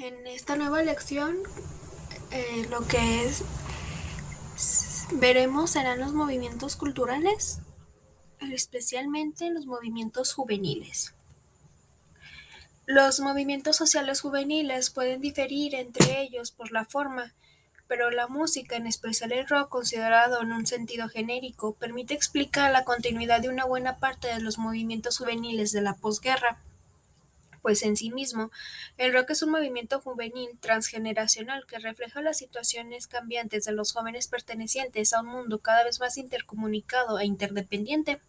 En esta nueva lección, lo que veremos serán los movimientos culturales, especialmente los movimientos juveniles. Los movimientos sociales juveniles pueden diferir entre ellos por la forma, pero la música, en especial el rock, considerado en un sentido genérico, permite explicar la continuidad de una buena parte de los movimientos juveniles de la posguerra. Pues en sí mismo, el rock es un movimiento juvenil transgeneracional que refleja las situaciones cambiantes de los jóvenes pertenecientes a un mundo cada vez más intercomunicado e interdependiente.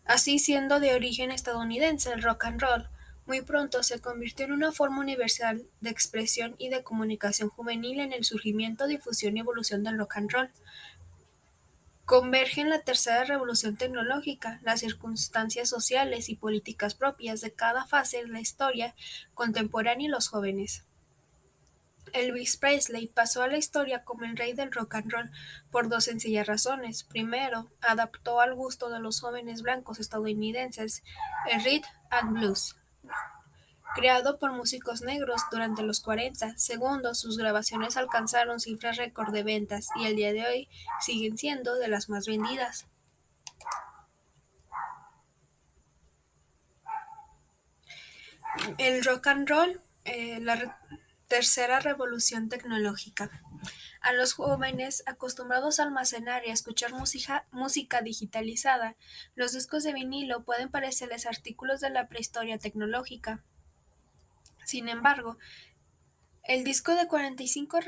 Así, siendo de origen estadounidense, el rock and roll muy pronto se convirtió en una forma universal de expresión y de comunicación juvenil. En el surgimiento, difusión y evolución del rock and roll convergen la tercera revolución tecnológica, las circunstancias sociales y políticas propias de cada fase de la historia contemporánea y los jóvenes. Elvis Presley pasó a la historia como el rey del rock and roll por dos sencillas razones. Primero, adaptó al gusto de los jóvenes blancos estadounidenses el rhythm and blues, creado por músicos negros durante los 40. Segundo, sus grabaciones alcanzaron cifras récord de ventas y al día de hoy siguen siendo de las más vendidas. El rock and roll, tercera revolución tecnológica. A los jóvenes acostumbrados a almacenar y a escuchar música digitalizada, los discos de vinilo pueden parecerles artículos de la prehistoria tecnológica. Sin embargo, el disco de 45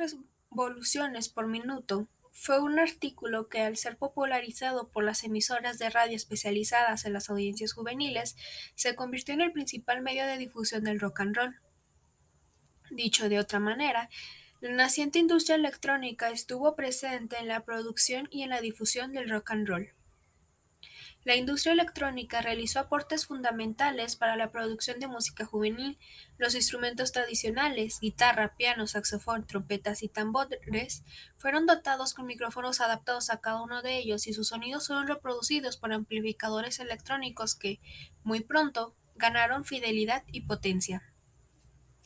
revoluciones por minuto fue un artículo que, al ser popularizado por las emisoras de radio especializadas en las audiencias juveniles, se convirtió en el principal medio de difusión del rock and roll. Dicho de otra manera, la naciente industria electrónica estuvo presente en la producción y en la difusión del rock and roll. La industria electrónica realizó aportes fundamentales para la producción de música juvenil. Los instrumentos tradicionales, guitarra, piano, saxofón, trompetas y tambores, fueron dotados con micrófonos adaptados a cada uno de ellos y sus sonidos fueron reproducidos por amplificadores electrónicos que, muy pronto, ganaron fidelidad y potencia.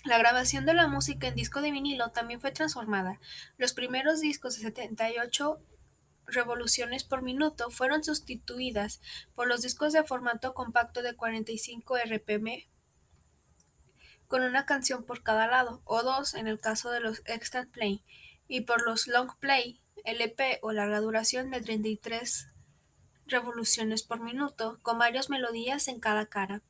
La grabación de la música en disco de vinilo también fue transformada. Los primeros discos de 78 revoluciones por minuto fueron sustituidas por los discos de formato compacto de 45 rpm con una canción por cada lado, o dos en el caso de los extra play, y por los long play, LP o larga duración de 33 revoluciones por minuto, con varias melodías en cada cara.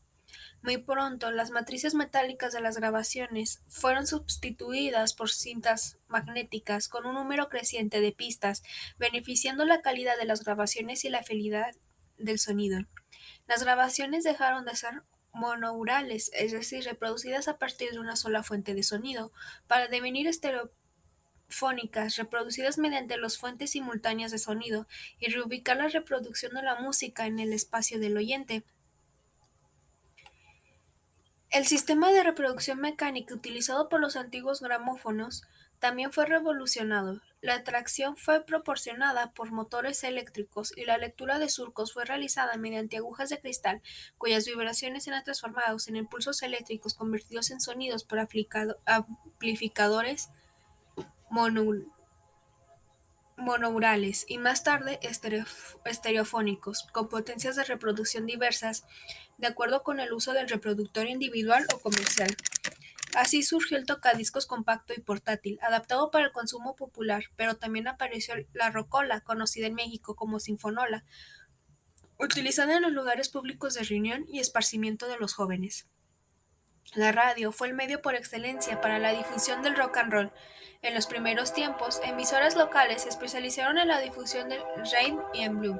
Muy pronto, las matrices metálicas de las grabaciones fueron sustituidas por cintas magnéticas con un número creciente de pistas, beneficiando la calidad de las grabaciones y la fidelidad del sonido. Las grabaciones dejaron de ser monourales, es decir, reproducidas a partir de una sola fuente de sonido, para devenir estereofónicas, reproducidas mediante las fuentes simultáneas de sonido, y reubicar la reproducción de la música en el espacio del oyente. El sistema de reproducción mecánica utilizado por los antiguos gramófonos también fue revolucionado. La tracción fue proporcionada por motores eléctricos y la lectura de surcos fue realizada mediante agujas de cristal, cuyas vibraciones eran transformadas en impulsos eléctricos convertidos en sonidos por amplificadores monourales y más tarde estereofónicos, con potencias de reproducción diversas de acuerdo con el uso del reproductor individual o comercial. Así surgió el tocadiscos compacto y portátil, adaptado para el consumo popular, pero también apareció la rocola, conocida en México como sinfonola, utilizada en los lugares públicos de reunión y esparcimiento de los jóvenes. La radio fue el medio por excelencia para la difusión del rock and roll. En los primeros tiempos, emisoras locales se especializaron en la difusión del rhythm and blues,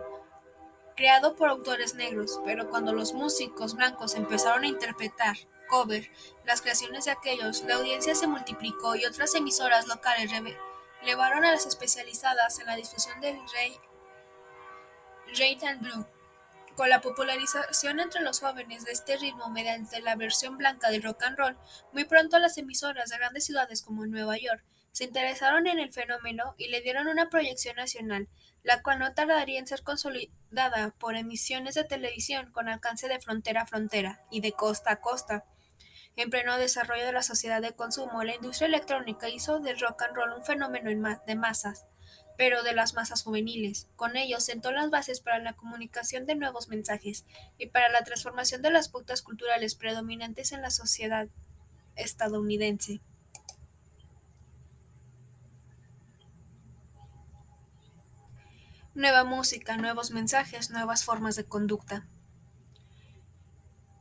creado por autores negros, pero cuando los músicos blancos empezaron a interpretar cover las creaciones de aquellos, la audiencia se multiplicó y otras emisoras locales relevaron a las especializadas en la difusión del rhythm and blues. Con la popularización entre los jóvenes de este ritmo mediante la versión blanca del rock and roll, muy pronto las emisoras de grandes ciudades como Nueva York se interesaron en el fenómeno y le dieron una proyección nacional, la cual no tardaría en ser consolidada por emisiones de televisión con alcance de frontera a frontera y de costa a costa. En pleno desarrollo de la sociedad de consumo, la industria electrónica hizo del rock and roll un fenómeno de masas, pero de las masas juveniles. Con ello sentó las bases para la comunicación de nuevos mensajes y para la transformación de las pautas culturales predominantes en la sociedad estadounidense. Nueva música, nuevos mensajes, nuevas formas de conducta.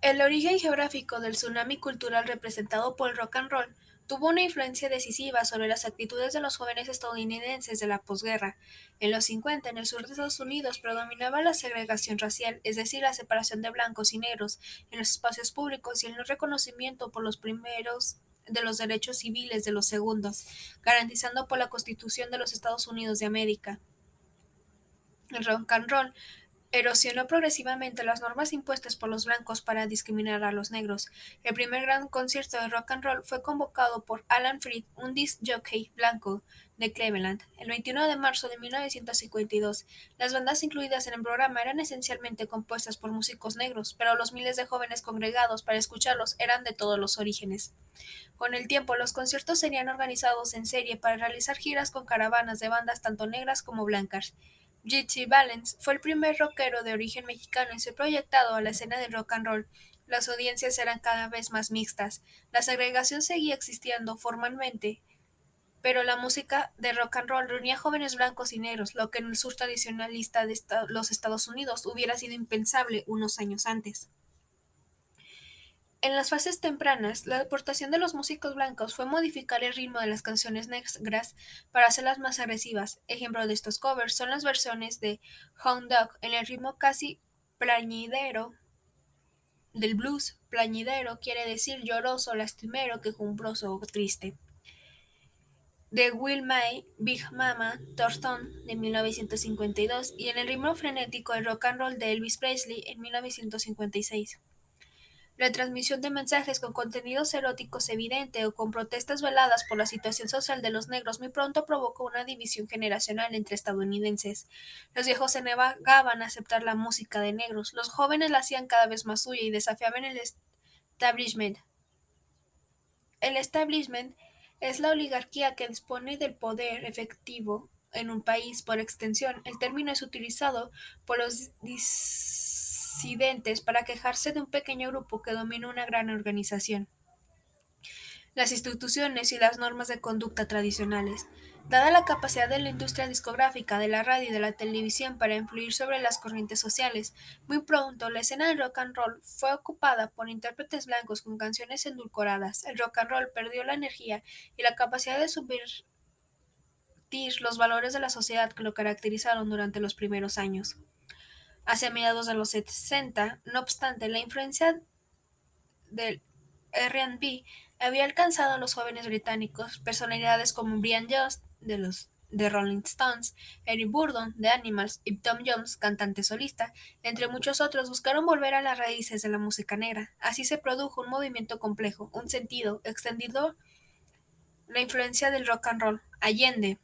El origen geográfico del tsunami cultural representado por el rock and roll tuvo una influencia decisiva sobre las actitudes de los jóvenes estadounidenses de la posguerra. En los 50, en el sur de Estados Unidos, predominaba la segregación racial, es decir, la separación de blancos y negros en los espacios públicos y el no reconocimiento por los primeros de los derechos civiles de los segundos, garantizando por la Constitución de los Estados Unidos de América. El rock and roll erosionó progresivamente las normas impuestas por los blancos para discriminar a los negros. El primer gran concierto de rock and roll fue convocado por Alan Freed, un disc jockey blanco de Cleveland, el 21 de marzo de 1952. Las bandas incluidas en el programa eran esencialmente compuestas por músicos negros, pero los miles de jóvenes congregados para escucharlos eran de todos los orígenes. Con el tiempo, los conciertos serían organizados en serie para realizar giras con caravanas de bandas tanto negras como blancas. Ritchie Valens fue el primer rockero de origen mexicano en ser proyectado a la escena del rock and roll. Las audiencias eran cada vez más mixtas. La segregación seguía existiendo formalmente, pero la música de rock and roll reunía jóvenes blancos y negros, lo que en el sur tradicionalista de los Estados Unidos hubiera sido impensable unos años antes. En las fases tempranas, la aportación de los músicos blancos fue modificar el ritmo de las canciones negras para hacerlas más agresivas. Ejemplo de estos covers son las versiones de Hound Dog en el ritmo casi plañidero del blues. Plañidero quiere decir lloroso, lastimero, quejumbroso o triste. De Will May, Big Mama Thornton de 1952 y en el ritmo frenético del rock and roll de Elvis Presley en 1956. La transmisión de mensajes con contenidos eróticos evidente o con protestas veladas por la situación social de los negros muy pronto provocó una división generacional entre estadounidenses. Los viejos se negaban a aceptar la música de negros, los jóvenes la hacían cada vez más suya y desafiaban el establishment. El establishment es la oligarquía que dispone del poder efectivo en un país. Por extensión, el término es utilizado por los disidentes para quejarse de un pequeño grupo que domina una gran organización. Las instituciones y las normas de conducta tradicionales. Dada la capacidad de la industria discográfica, de la radio y de la televisión para influir sobre las corrientes sociales, muy pronto la escena del rock and roll fue ocupada por intérpretes blancos con canciones endulcoradas. El rock and roll perdió la energía y la capacidad de subvertir los valores de la sociedad que lo caracterizaron durante los primeros años. Hacia mediados de los 60, no obstante, la influencia del R&B había alcanzado a los jóvenes británicos. Personalidades como Brian Jones de Rolling Stones, Eric Burdon de Animals y Tom Jones, cantante solista, entre muchos otros, buscaron volver a las raíces de la música negra. Así se produjo un movimiento complejo, un sentido extendido la influencia del rock and roll. Allende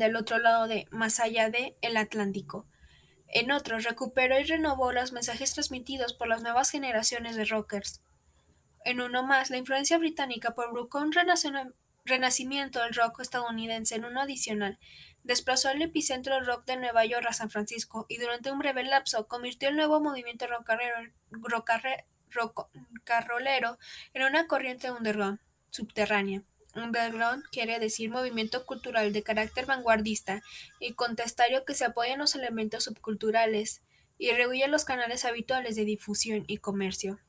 al otro lado de más allá de el Atlántico. En otros, recuperó y renovó los mensajes transmitidos por las nuevas generaciones de rockers. En uno más, la influencia británica provocó un renacimiento del rock estadounidense. En uno adicional, desplazó el epicentro del rock de Nueva York a San Francisco y durante un breve lapso convirtió el nuevo movimiento rock'n'rollero en una corriente underground subterránea. Underground quiere decir movimiento cultural de carácter vanguardista y contestatario que se apoya en los elementos subculturales y rehuye los canales habituales de difusión y comercio.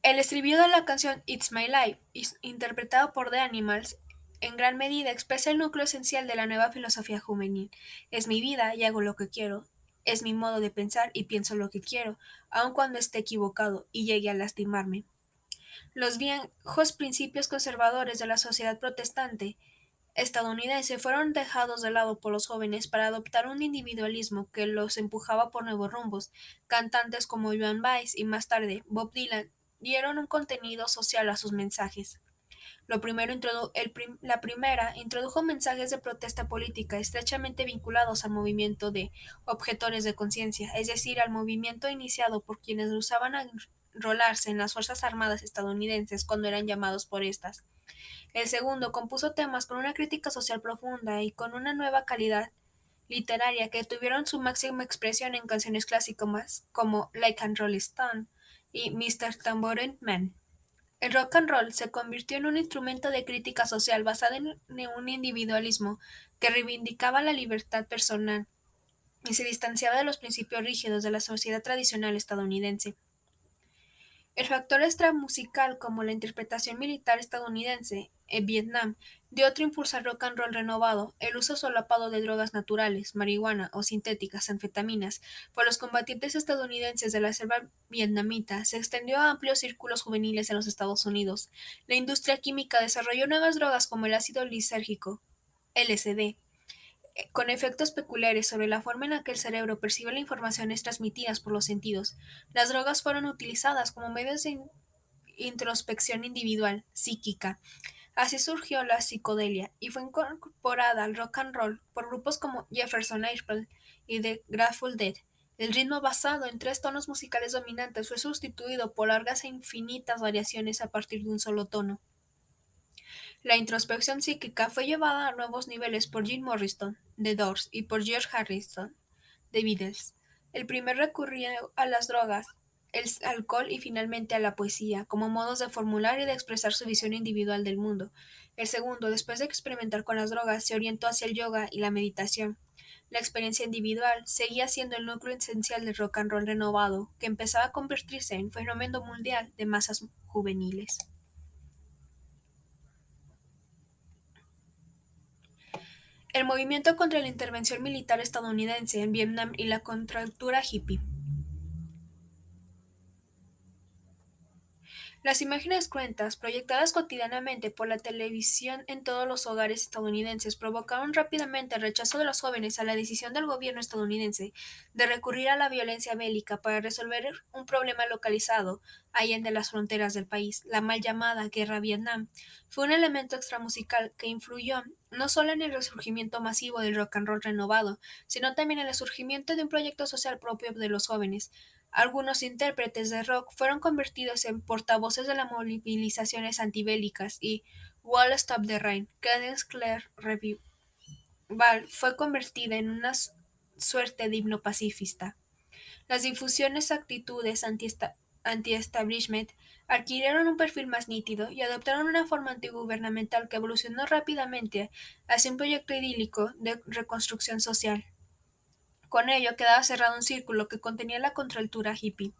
El estribillo de la canción "It's My Life", interpretado por The Animals, en gran medida expresa el núcleo esencial de la nueva filosofía juvenil: "Es mi vida y hago lo que quiero, es mi modo de pensar y pienso lo que quiero, aun cuando esté equivocado y llegue a lastimarme". Los viejos principios conservadores de la sociedad protestante estadounidense fueron dejados de lado por los jóvenes para adoptar un individualismo que los empujaba por nuevos rumbos. Cantantes como Joan Baez y más tarde Bob Dylan dieron un contenido social a sus mensajes. La primera introdujo mensajes de protesta política estrechamente vinculados al movimiento de objetores de conciencia, es decir, al movimiento iniciado por quienes enrolarse en las Fuerzas Armadas estadounidenses cuando eran llamados por estas. El segundo compuso temas con una crítica social profunda y con una nueva calidad literaria que tuvieron su máxima expresión en canciones clásicas como Like and Rolling Stone y Mr. Tambourine Man. El rock and roll se convirtió en un instrumento de crítica social basada en un individualismo que reivindicaba la libertad personal y se distanciaba de los principios rígidos de la sociedad tradicional estadounidense. El factor extramusical, como la interpretación militar estadounidense en Vietnam, dio otro impulso al rock and roll renovado. El uso solapado de drogas naturales, marihuana o sintéticas, anfetaminas, por los combatientes estadounidenses de la selva vietnamita se extendió a amplios círculos juveniles en los Estados Unidos. La industria química desarrolló nuevas drogas como el ácido lisérgico, LSD, con efectos peculiares sobre la forma en la que el cerebro percibe las informaciones transmitidas por los sentidos. Las drogas fueron utilizadas como medios de introspección individual, psíquica. Así surgió la psicodelia y fue incorporada al rock and roll por grupos como Jefferson Airplane y The Grateful Dead. El ritmo basado en tres tonos musicales dominantes fue sustituido por largas e infinitas variaciones a partir de un solo tono. La introspección psíquica fue llevada a nuevos niveles por Jim Morrison, The Doors, y por George Harrison, The Beatles. El primero recurría a las drogas, el alcohol y finalmente a la poesía, como modos de formular y de expresar su visión individual del mundo. El segundo, después de experimentar con las drogas, se orientó hacia el yoga y la meditación. La experiencia individual seguía siendo el núcleo esencial del rock and roll renovado, que empezaba a convertirse en fenómeno mundial de masas juveniles. El movimiento contra la intervención militar estadounidense en Vietnam y la contracultura hippie. Las imágenes cruentas, proyectadas cotidianamente por la televisión en todos los hogares estadounidenses, provocaron rápidamente el rechazo de los jóvenes a la decisión del gobierno estadounidense de recurrir a la violencia bélica para resolver un problema localizado allende las fronteras del país. La mal llamada Guerra Vietnam fue un elemento extramusical que influyó no solo en el resurgimiento masivo del rock and roll renovado, sino también en el surgimiento de un proyecto social propio de los jóvenes. Algunos intérpretes de rock fueron convertidos en portavoces de las movilizaciones antibélicas y "Wall Stop the Rain", Cadence Clare Revival fue convertida en una suerte de himno pacifista. Las difusiones actitudes anti-establishment adquirieron un perfil más nítido y adoptaron una forma antigubernamental que evolucionó rápidamente hacia un proyecto idílico de reconstrucción social. Con ello quedaba cerrado un círculo que contenía la contracultura hippie.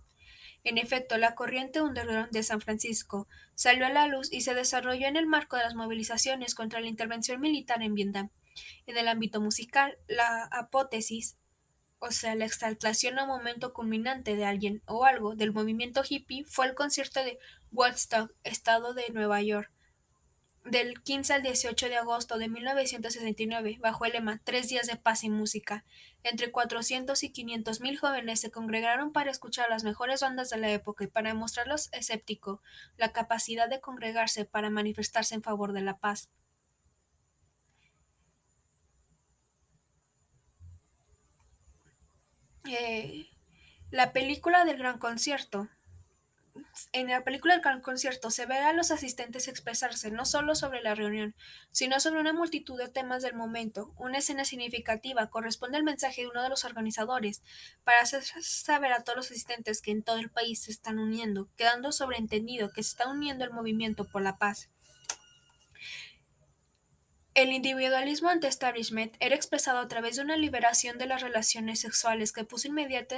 En efecto, la corriente underground de San Francisco salió a la luz y se desarrolló en el marco de las movilizaciones contra la intervención militar en Vietnam. En el ámbito musical, la apótesis, o sea, la exaltación o momento culminante de alguien o algo del movimiento hippie, fue el concierto de Woodstock, estado de Nueva York, del 15 al 18 de agosto de 1969, bajo el lema "Tres días de paz y música". Entre 400 y 500.000 jóvenes se congregaron para escuchar las mejores bandas de la época y para demostrar a los escépticos la capacidad de congregarse para manifestarse en favor de la paz. Eh, la película del Gran Concierto. En la película El Gran Concierto se ve a los asistentes expresarse no solo sobre la reunión, sino sobre una multitud de temas del momento. Una escena significativa corresponde al mensaje de uno de los organizadores para hacer saber a todos los asistentes que en todo el país se están uniendo, quedando sobreentendido que se está uniendo el movimiento por la paz. El individualismo anti-establishment era expresado a través de una liberación de las relaciones sexuales que puso inmediato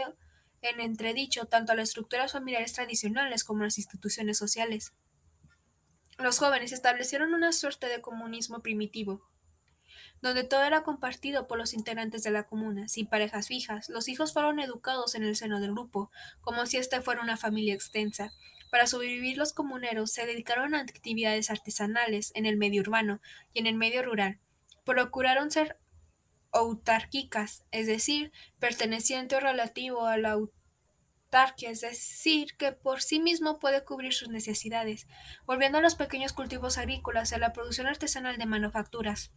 en entredicho tanto a las estructuras familiares tradicionales como a las instituciones sociales. Los jóvenes establecieron una suerte de comunismo primitivo, donde todo era compartido por los integrantes de la comuna, sin parejas fijas. Los hijos fueron educados en el seno del grupo, como si ésta fuera una familia extensa. Para sobrevivir los comuneros se dedicaron a actividades artesanales en el medio urbano y en el medio rural. Procuraron ser autárquicas, es decir, perteneciente o relativo a la autarquía, es decir, que por sí mismo puede cubrir sus necesidades, volviendo a los pequeños cultivos agrícolas y a la producción artesanal de manufacturas.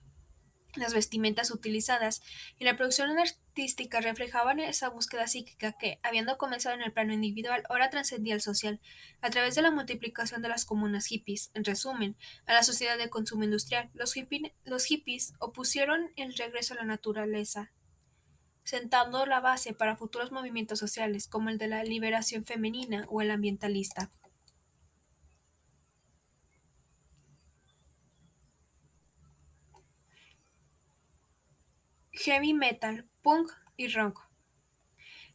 las vestimentas utilizadas y la producción artística reflejaban esa búsqueda psíquica que, habiendo comenzado en el plano individual, ahora trascendía al social, a través de la multiplicación de las comunas hippies. En resumen, a la sociedad de consumo industrial, los hippies opusieron el regreso a la naturaleza, sentando la base para futuros movimientos sociales, como el de la liberación femenina o el ambientalista. Heavy metal, punk y rock.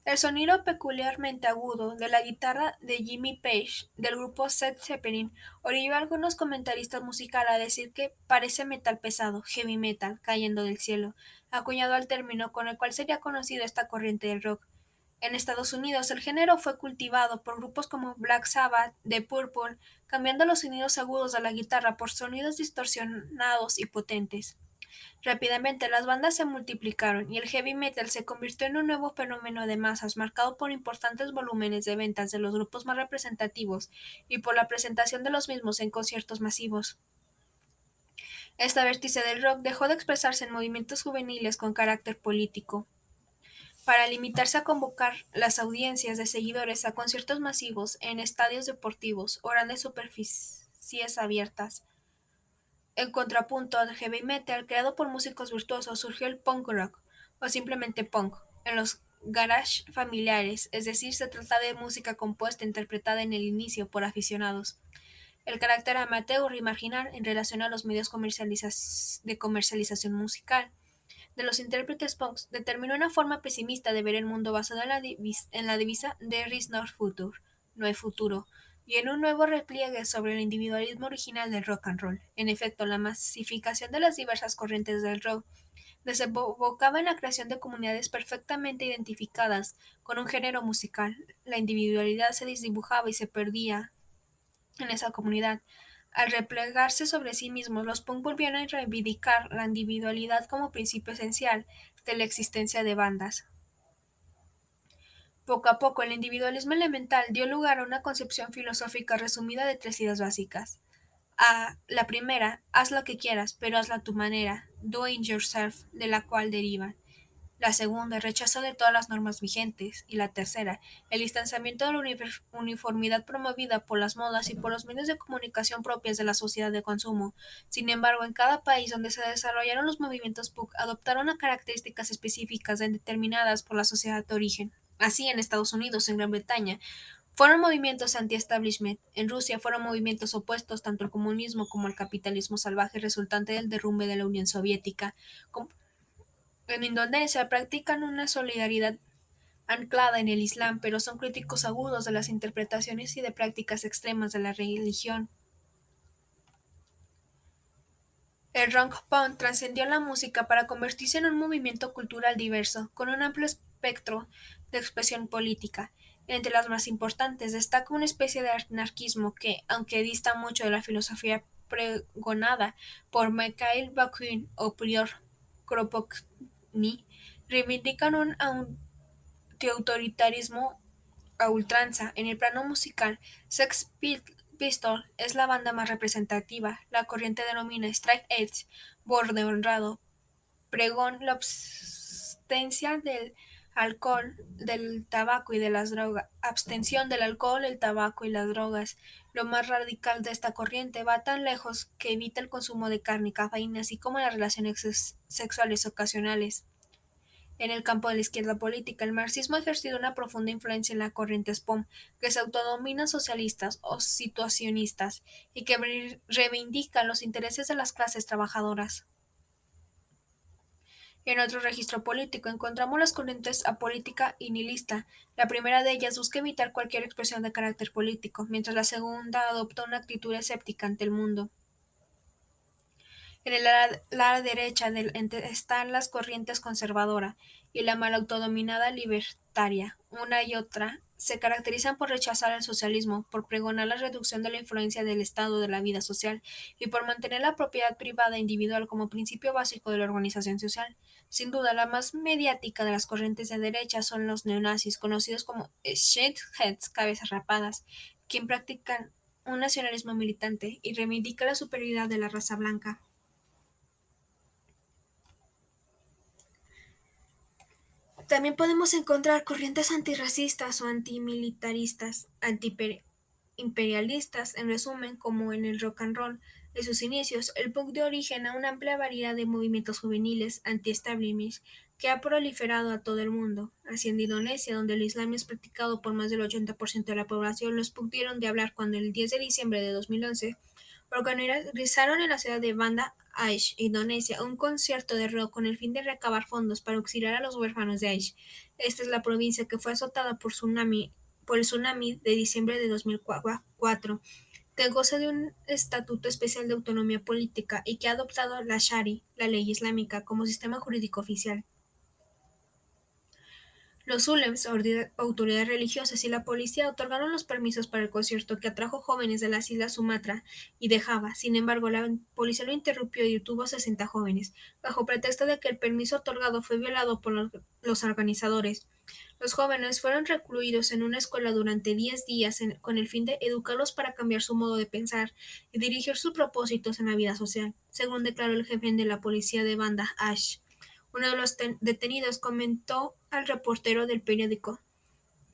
El sonido peculiarmente agudo de la guitarra de Jimmy Page del grupo Led Zeppelin orilló a algunos comentaristas musicales a decir que parece metal pesado, heavy metal, cayendo del cielo, acuñado al término con el cual sería conocido esta corriente del rock. En Estados Unidos, el género fue cultivado por grupos como Black Sabbath, The Purple, cambiando los sonidos agudos de la guitarra por sonidos distorsionados y potentes. Rápidamente las bandas se multiplicaron y el heavy metal se convirtió en un nuevo fenómeno de masas marcado por importantes volúmenes de ventas de los grupos más representativos y por la presentación de los mismos en conciertos masivos. Esta vértice del rock dejó de expresarse en movimientos juveniles con carácter político, para limitarse a convocar las audiencias de seguidores a conciertos masivos en estadios deportivos o grandes superficies abiertas. En contrapunto al heavy metal creado por músicos virtuosos surgió el punk rock, o simplemente punk, en los garage familiares, es decir, se trata de música compuesta e interpretada en el inicio por aficionados. El carácter amateur y marginal en relación a los medios de comercialización musical de los intérpretes punks determinó una forma pesimista de ver el mundo basada en la divisa "There is no future", no hay futuro, y en un nuevo repliegue sobre el individualismo original del rock and roll. En efecto, la masificación de las diversas corrientes del rock desembocaba en la creación de comunidades perfectamente identificadas con un género musical. La individualidad se desdibujaba y se perdía en esa comunidad. Al replegarse sobre sí mismos, los punk volvieron a reivindicar la individualidad como principio esencial de la existencia de bandas. Poco a poco, el individualismo elemental dio lugar a una concepción filosófica resumida de tres ideas básicas. La primera, haz lo que quieras, pero hazlo a tu manera, do it yourself, de la cual derivan. La segunda, el rechazo de todas las normas vigentes. Y la tercera, el distanciamiento de la uniformidad promovida por las modas y por los medios de comunicación propias de la sociedad de consumo. Sin embargo, en cada país donde se desarrollaron los movimientos punk adoptaron a características específicas determinadas por la sociedad de origen. Así, en Estados Unidos, en Gran Bretaña, fueron movimientos anti-establishment. En Rusia fueron movimientos opuestos tanto al comunismo como al capitalismo salvaje resultante del derrumbe de la Unión Soviética. En Indonesia practican una solidaridad anclada en el Islam, pero son críticos agudos de las interpretaciones y de prácticas extremas de la religión. El rock punk trascendió la música para convertirse en un movimiento cultural diverso, con un amplio espectro de expresión política. Entre las más importantes destaca una especie de anarquismo que, aunque dista mucho de la filosofía pregonada por Mikhail Bakunin o Prior Kropotkin, reivindican un antiautoritarismo a ultranza. En el plano musical, Sex Pistols es la banda más representativa. La corriente denomina straight edge, borde honrado, pregón la abstencia del alcohol, del tabaco y de las drogas, abstención del alcohol, el tabaco y las drogas. Lo más radical de esta corriente va tan lejos que evita el consumo de carne y cafeína, así como las relaciones sexuales ocasionales. En el campo de la izquierda política, el marxismo ha ejercido una profunda influencia en la corriente POM, que se autodenominan socialistas o situacionistas y que reivindican los intereses de las clases trabajadoras. En otro registro político encontramos las corrientes apolítica y nihilista. La primera de ellas busca evitar cualquier expresión de carácter político, mientras la segunda adopta una actitud escéptica ante el mundo. En el ala derecha están las corrientes conservadora y la mal autodenominada libertaria. Una y otra se caracterizan por rechazar el socialismo, por pregonar la reducción de la influencia del Estado de la vida social y por mantener la propiedad privada e individual como principio básico de la organización social. Sin duda, la más mediática de las corrientes de derecha son los neonazis, conocidos como shitheads, cabezas rapadas, quien practican un nacionalismo militante y reivindica la superioridad de la raza blanca. También podemos encontrar corrientes antirracistas o antimilitaristas, antiimperialistas, en resumen, como en el rock and roll. De sus inicios, el punk dio origen a una amplia variedad de movimientos juveniles anti-establishment que ha proliferado a todo el mundo. Así en Indonesia, donde el Islam es practicado por más del 80% de la población, los punk dieron de hablar cuando el 10 de diciembre de 2011 organizaron en la ciudad de Banda Aceh, Indonesia, un concierto de rock con el fin de recabar fondos para auxiliar a los huérfanos de Aceh. Esta es la provincia que fue azotada por el tsunami de diciembre de 2004, que goza de un estatuto especial de autonomía política y que ha adoptado la Shari, la ley islámica, como sistema jurídico oficial. Los ulemas, autoridades religiosas, y la policía otorgaron los permisos para el concierto, que atrajo jóvenes de las islas Sumatra y de Java. Sin embargo, la policía lo interrumpió y detuvo a 60 jóvenes, bajo pretexto de que el permiso otorgado fue violado por los organizadores. Los jóvenes fueron recluidos en una escuela durante 10 días con el fin de educarlos para cambiar su modo de pensar y dirigir sus propósitos en la vida social, según declaró el jefe de la policía de Banda Ash. Uno de los detenidos comentó al reportero del periódico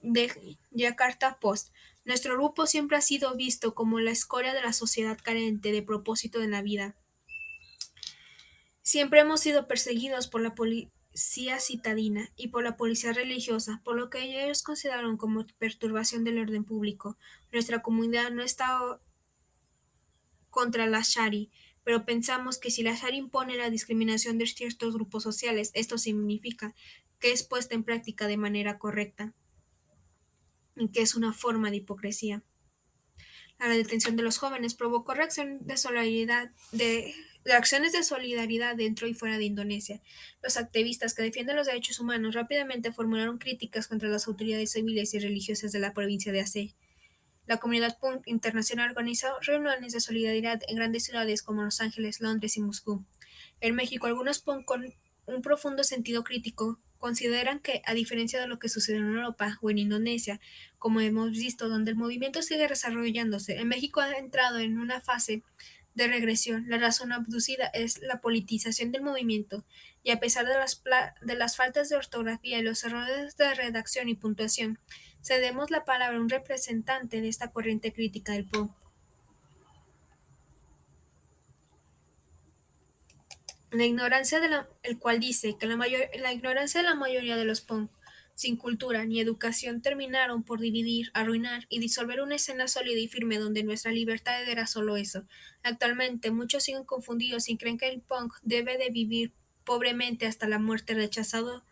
The Jakarta Post: "Nuestro grupo siempre ha sido visto como la escoria de la sociedad carente de propósito en la vida. Siempre hemos sido perseguidos por la policía citadina y por la policía religiosa, por lo que ellos consideraron como perturbación del orden público. Nuestra comunidad no está contra la Shari, pero pensamos que si la Shari impone la discriminación de ciertos grupos sociales, esto significa que es puesta en práctica de manera correcta, y que es una forma de hipocresía". La detención de los jóvenes provocó reacciones de solidaridad dentro y fuera de Indonesia. Los activistas que defienden los derechos humanos rápidamente formularon críticas contra las autoridades civiles y religiosas de la provincia de Aceh. La comunidad punk internacional organizó reuniones de solidaridad en grandes ciudades como Los Ángeles, Londres y Moscú. En México, algunos punk con un profundo sentido crítico consideran que, a diferencia de lo que sucede en Europa o en Indonesia, como hemos visto, donde el movimiento sigue desarrollándose, en México ha entrado en una fase de regresión. La razón abducida es la politización del movimiento, y a pesar de las faltas de ortografía y los errores de redacción y puntuación, cedemos la palabra a un representante de esta corriente crítica del punk. El cual dice que la ignorancia de la mayoría de los punk, sin cultura ni educación, terminaron por dividir, arruinar y disolver una escena sólida y firme donde nuestra libertad era solo eso. Actualmente, muchos siguen confundidos y creen que el punk debe de vivir pobremente hasta la muerte, rechazado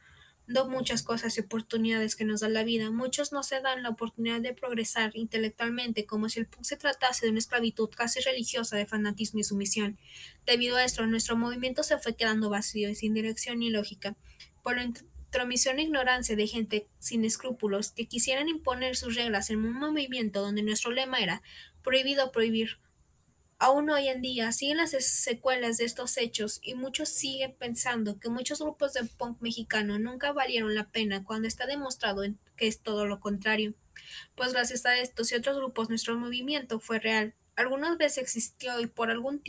muchas cosas y oportunidades que nos da la vida. Muchos no se dan la oportunidad de progresar intelectualmente, como si el punk se tratase de una esclavitud casi religiosa de fanatismo y sumisión. Debido a esto, nuestro movimiento se fue quedando vacío y sin dirección ni lógica, por la intromisión e ignorancia de gente sin escrúpulos que quisieran imponer sus reglas en un movimiento donde nuestro lema era prohibido prohibir. Aún hoy en día siguen las secuelas de estos hechos, y muchos siguen pensando que muchos grupos de punk mexicano nunca valieron la pena, cuando está demostrado que es todo lo contrario. Pues gracias a estos y otros grupos nuestro movimiento fue real. Algunas veces existió y por algún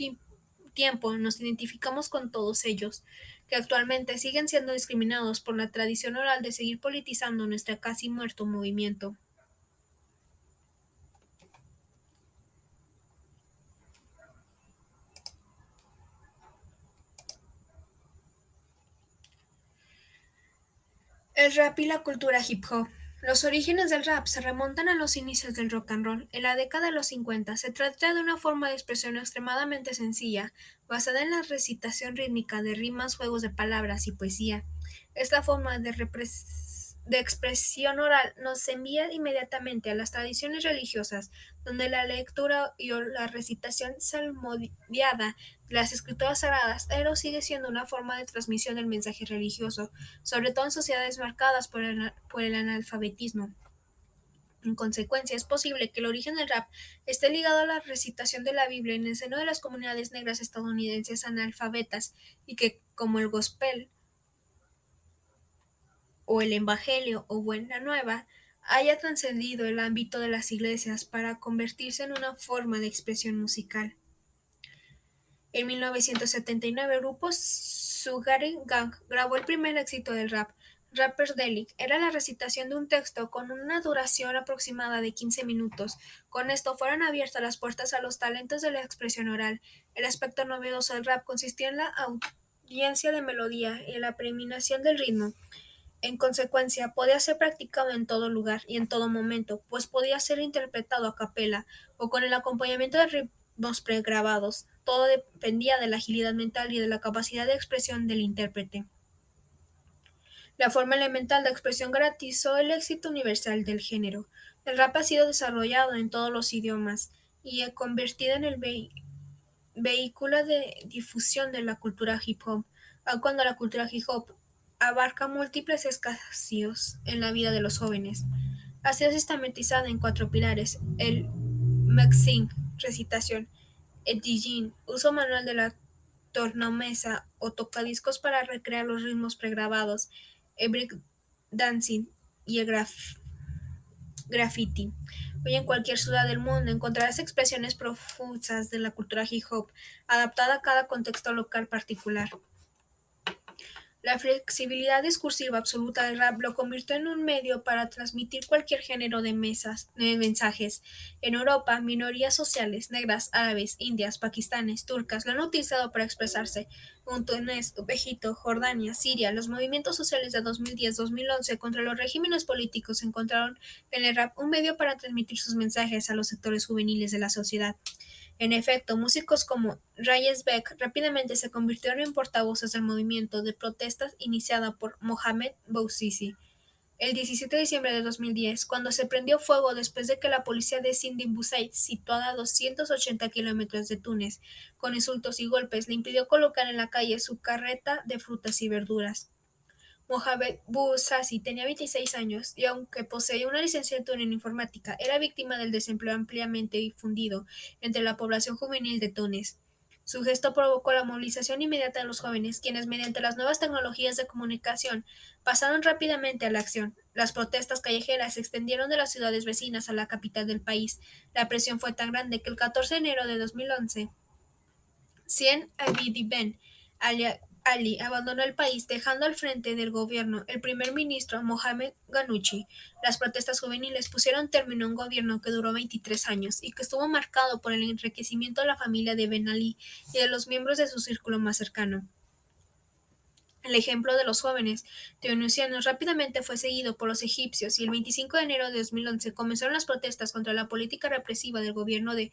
tiempo nos identificamos con todos ellos, que actualmente siguen siendo discriminados por la tradición oral de seguir politizando nuestro casi muerto movimiento. El rap y la cultura hip hop. Los orígenes del rap se remontan a los inicios del rock and roll. En la década de los 50 se trata de una forma de expresión extremadamente sencilla, basada en la recitación rítmica de rimas, juegos de palabras y poesía. Esta forma de expresión oral nos envía inmediatamente a las tradiciones religiosas, donde la lectura y o la recitación salmodiada de las escrituras sagradas, pero sigue siendo una forma de transmisión del mensaje religioso, sobre todo en sociedades marcadas por el analfabetismo. En consecuencia, es posible que el origen del rap esté ligado a la recitación de la Biblia en el seno de las comunidades negras estadounidenses analfabetas, y que, como el gospel o el evangelio o buena nueva, haya trascendido el ámbito de las iglesias para convertirse en una forma de expresión musical. En 1979, el grupo Sugar Gang grabó el primer éxito del rap, Rapperdelic era la recitación de un texto con una duración aproximada de 15 minutos. Con esto fueron abiertas las puertas a los talentos de la expresión oral. El aspecto novedoso del rap consistía en la audiencia de melodía y en la predominancia del ritmo. En consecuencia, podía ser practicado en todo lugar y en todo momento, pues podía ser interpretado a capela o con el acompañamiento de ritmos pregrabados. Todo dependía de la agilidad mental y de la capacidad de expresión del intérprete. La forma elemental de expresión garantizó el éxito universal del género. El rap ha sido desarrollado en todos los idiomas y ha convertido en el vehículo de difusión de la cultura hip hop, aun cuando la cultura hip hop abarca múltiples espacios en la vida de los jóvenes. Ha sido sistematizada en cuatro pilares: el maxing, recitación; el DJing, uso manual de la tornamesa o tocadiscos para recrear los ritmos pregrabados; el breakdancing y el graffiti. Hoy en cualquier ciudad del mundo encontrarás expresiones profusas de la cultura hip hop, adaptada a cada contexto local particular. La flexibilidad discursiva absoluta del rap lo convirtió en un medio para transmitir cualquier género de mensajes. En Europa, minorías sociales, negras, árabes, indias, pakistanes, turcas, lo han utilizado para expresarse. En Túnez, Egipto, Jordania, Siria, los movimientos sociales de 2010-2011 contra los regímenes políticos encontraron en el rap un medio para transmitir sus mensajes a los sectores juveniles de la sociedad. En efecto, músicos como Reyes Beck rápidamente se convirtieron en portavoces del movimiento de protestas iniciada por Mohamed Bouazizi. El 17 de diciembre de 2010, cuando se prendió fuego después de que la policía de Sidi Bouzid, situada a 280 kilómetros de Túnez, con insultos y golpes, le impidió colocar en la calle su carreta de frutas y verduras. Mohamed Bouazizi tenía 26 años y, aunque poseía una licenciatura en informática, era víctima del desempleo ampliamente difundido entre la población juvenil de Túnez. Su gesto provocó la movilización inmediata de los jóvenes, quienes, mediante las nuevas tecnologías de comunicación, pasaron rápidamente a la acción. Las protestas callejeras se extendieron de las ciudades vecinas a la capital del país. La presión fue tan grande que el 14 de enero de 2011, Zine Abidine Ben Ali abandonó el país, dejando al frente del gobierno el primer ministro Mohamed Ghannouchi. Las protestas juveniles pusieron término a un gobierno que duró 23 años y que estuvo marcado por el enriquecimiento de la familia de Ben Ali y de los miembros de su círculo más cercano. El ejemplo de los jóvenes tunisianos rápidamente fue seguido por los egipcios, y el 25 de enero de 2011 comenzaron las protestas contra la política represiva del gobierno de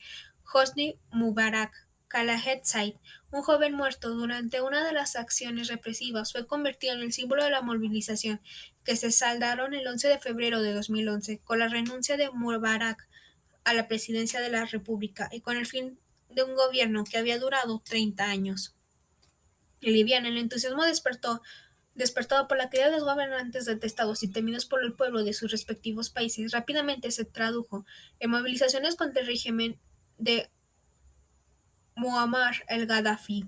Hosni Mubarak. Khaled Said, un joven muerto durante una de las acciones represivas, fue convertido en el símbolo de la movilización, que se saldaron el 11 de febrero de 2011 con la renuncia de Mubarak a la presidencia de la República y con el fin de un gobierno que había durado 30 años. Liviana, el entusiasmo despertado por la caída de los gobernantes detestados y temidos por el pueblo de sus respectivos países, rápidamente se tradujo en movilizaciones contra el régimen de Muammar el-Gaddafi.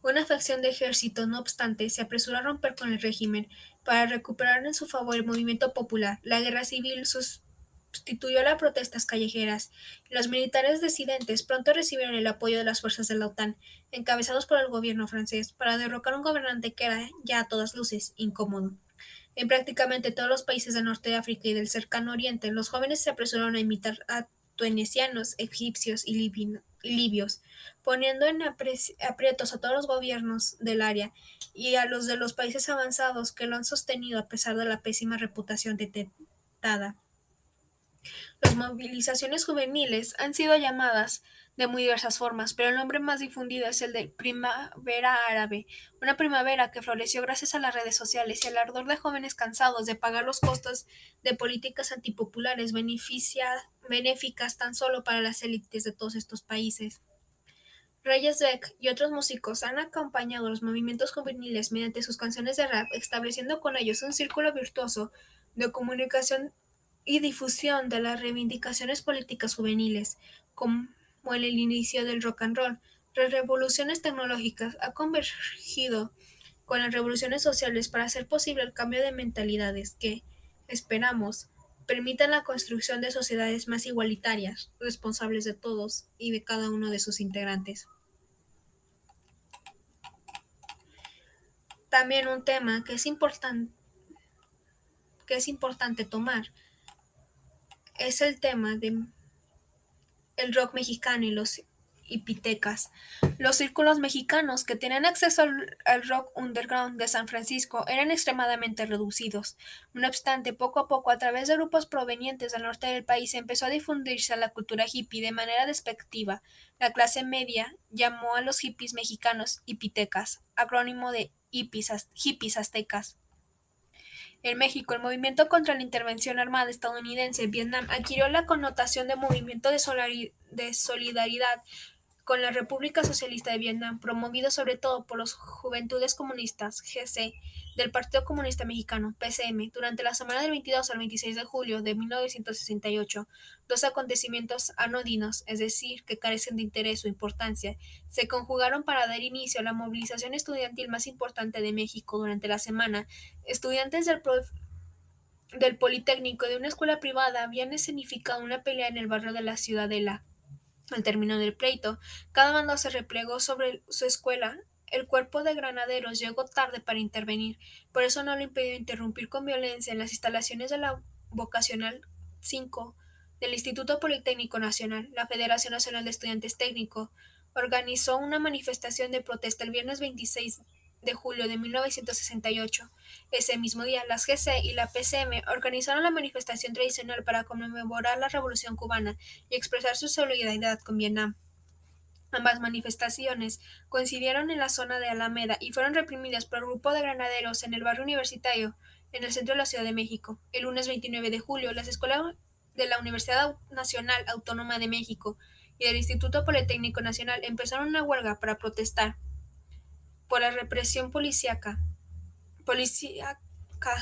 Una facción de ejército, no obstante, se apresuró a romper con el régimen para recuperar en su favor el movimiento popular. La guerra civil sustituyó las protestas callejeras, y los militares disidentes pronto recibieron el apoyo de las fuerzas de la OTAN, encabezados por el gobierno francés, para derrocar a un gobernante que era, ya a todas luces, incómodo. En prácticamente todos los países del norte de África y del cercano oriente, los jóvenes se apresuraron a imitar a tunecianos, egipcios y libios, poniendo en aprietos a todos los gobiernos del área y a los de los países avanzados que lo han sostenido a pesar de la pésima reputación detectada. Las movilizaciones juveniles han sido llamadas de muy diversas formas, pero el nombre más difundido es el de primavera árabe, una primavera que floreció gracias a las redes sociales y al ardor de jóvenes cansados de pagar los costos de políticas antipopulares benéficas tan solo para las élites de todos estos países. Reyes Beck y otros músicos han acompañado los movimientos juveniles mediante sus canciones de rap, estableciendo con ellos un círculo virtuoso de comunicación y difusión de las reivindicaciones políticas juveniles. Como en el inicio del rock and roll, las revoluciones tecnológicas han convergido con las revoluciones sociales para hacer posible el cambio de mentalidades que, esperamos, permitan la construcción de sociedades más igualitarias, responsables de todos y de cada uno de sus integrantes. También un tema que es importante que es importante tomar es el tema de el rock mexicano y los hipitecas. Los círculos mexicanos que tenían acceso al rock underground de San Francisco eran extremadamente reducidos. No obstante, poco a poco, a través de grupos provenientes del norte del país, empezó a difundirse la cultura hippie de manera despectiva. La clase media llamó a los hippies mexicanos hipitecas, acrónimo de hippies aztecas. En México, el movimiento contra la intervención armada estadounidense en Vietnam adquirió la connotación de movimiento de solidaridad con la República Socialista de Vietnam, promovido sobre todo por las Juventudes Comunistas (GC) del Partido Comunista Mexicano (PCM), durante la semana del 22 al 26 de julio de 1968, dos acontecimientos anodinos, es decir, que carecen de interés o importancia, se conjugaron para dar inicio a la movilización estudiantil más importante de México durante la semana. Estudiantes del Politécnico de una escuela privada habían escenificado una pelea en el barrio de la Ciudadela. Al término del pleito, cada bando se replegó sobre su escuela. El cuerpo de granaderos llegó tarde para intervenir, por eso no lo impidió interrumpir con violencia en las instalaciones de la Vocacional 5 del Instituto Politécnico Nacional. La Federación Nacional de Estudiantes Técnicos organizó una manifestación de protesta el viernes 26 de julio de 1968. Ese mismo día, las GC y la PCM organizaron la manifestación tradicional para conmemorar la Revolución Cubana y expresar su solidaridad con Vietnam. Ambas manifestaciones coincidieron en la zona de Alameda y fueron reprimidas por un grupo de granaderos en el barrio Universitario, en el centro de la Ciudad de México. El lunes 29 de julio, las escuelas de la Universidad Nacional Autónoma de México y del Instituto Politécnico Nacional empezaron una huelga para protestar por la represión policíaca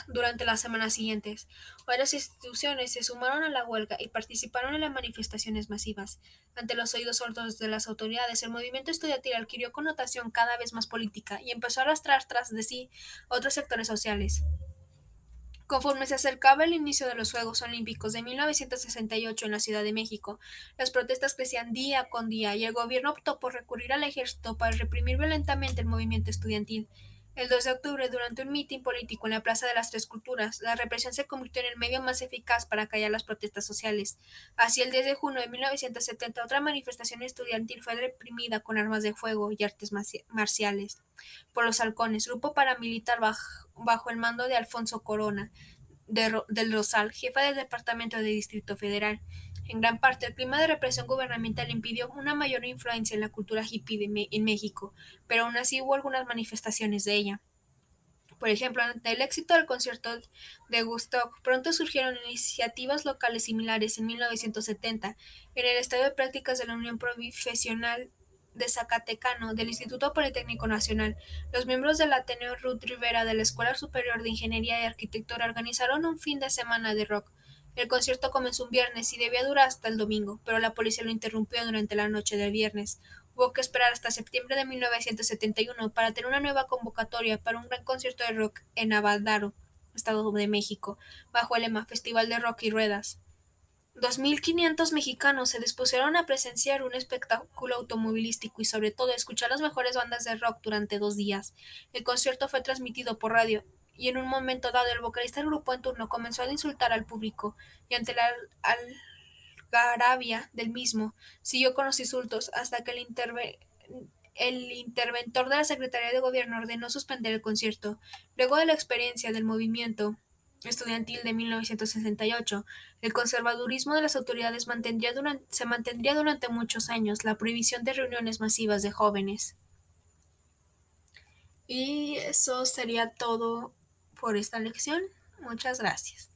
durante las semanas siguientes. Varias instituciones se sumaron a la huelga y participaron en las manifestaciones masivas. Ante los oídos sordos de las autoridades, el movimiento estudiantil adquirió connotación cada vez más política y empezó a arrastrar tras de sí otros sectores sociales. Conforme se acercaba el inicio de los Juegos Olímpicos de 1968 en la Ciudad de México, las protestas crecían día con día y el gobierno optó por recurrir al ejército para reprimir violentamente el movimiento estudiantil. El 2 de octubre, durante un mitin político en la Plaza de las Tres Culturas, la represión se convirtió en el medio más eficaz para callar las protestas sociales. Así, el 10 de junio de 1970, otra manifestación estudiantil fue reprimida con armas de fuego y artes marciales por los Halcones, grupo paramilitar bajo el mando de Alfonso Corona del Rosal, jefa del Departamento de Distrito Federal. En gran parte, el clima de represión gubernamental impidió una mayor influencia en la cultura hippie en México, pero aún así hubo algunas manifestaciones de ella. Por ejemplo, ante el éxito del concierto de Woodstock, pronto surgieron iniciativas locales similares en 1970 en el Estadio de Prácticas de la Unión Profesional de Zacatecano del Instituto Politécnico Nacional. Los miembros del Ateneo Ruth Rivera de la Escuela Superior de Ingeniería y Arquitectura organizaron un fin de semana de rock. El concierto comenzó un viernes y debía durar hasta el domingo, pero la policía lo interrumpió durante la noche del viernes. Hubo que esperar hasta septiembre de 1971 para tener una nueva convocatoria para un gran concierto de rock en Avaldaro, Estado de México, bajo el lema Festival de Rock y Ruedas. 2.500 mexicanos se dispusieron a presenciar un espectáculo automovilístico y sobre todo a escuchar las mejores bandas de rock durante 2 días. El concierto fue transmitido por radio y en un momento dado el vocalista del grupo en turno comenzó a insultar al público y ante la algarabía del mismo siguió con los insultos hasta que el interventor de la Secretaría de Gobierno ordenó suspender el concierto. Luego de la experiencia del movimiento estudiantil de 1968, el conservadurismo de las autoridades se mantendría durante muchos años la prohibición de reuniones masivas de jóvenes. Y eso sería todo por esta lección. Muchas gracias.